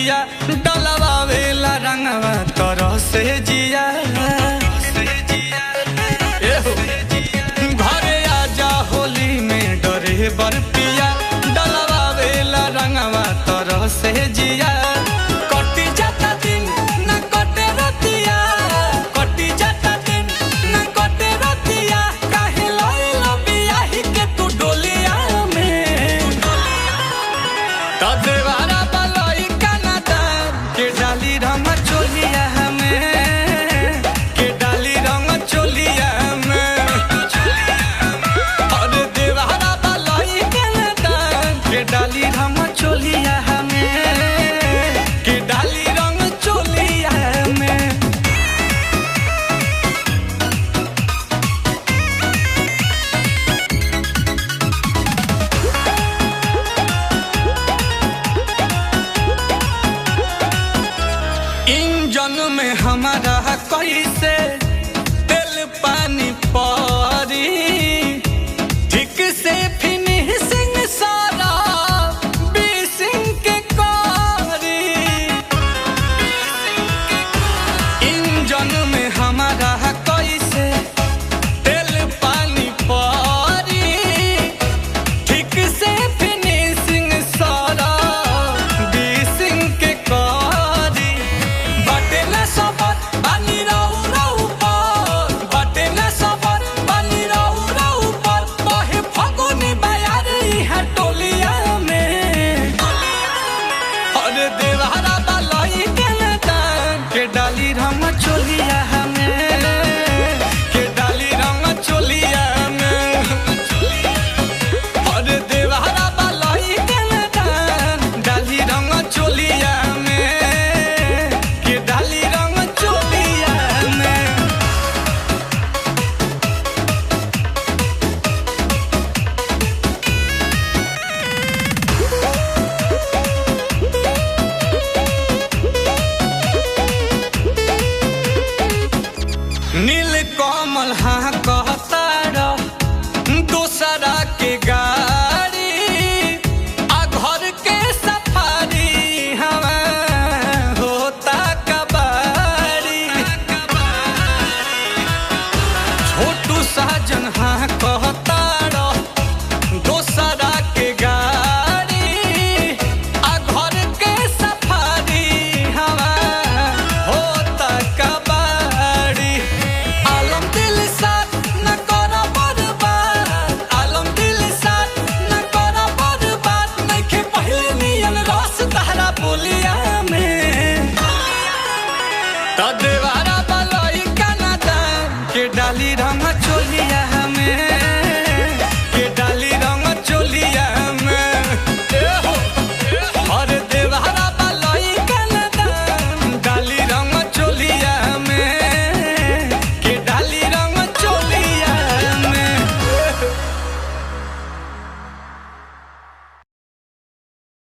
रतिया डलवावेला रंगवा तरह से जिया घरे आजा होली में डरे बरतिया डलवावेला रंगवा तरह से जिया कटी जाता दिन न कटे रतिया कटी जाता दिन न कटे रतिया काहे लइलो बियाही के तू डोलिया में त देवारा बलई कनादा के डाली रंग चोलिया में के डाली रंग चोलिया में अरे देवारा बलई कनादा के डाली रंग चोलिया में के डाली रंग चोलिया में इंजन में हमारा कैसे तेल पानी परी ठीक से फिनिशिंग सारा बीसिंग के करी इंजन में हमारा कैसे तेल पानी परी ठीक से फिनिशिंग सारा बीसिंग के करी बाटे न सबर बानी रहू रहू पर बाटे न सबर बानी रहू रहू पर बहे फगुनी बयार इहा टोलिया में अरे देवारा बलई के डाली रंग चोलिया में के डाली रंग चोलिया में अरे देवारा बलई डाली रंग चोलिया में के डाली रंग चोलिया में नील कमल हाँ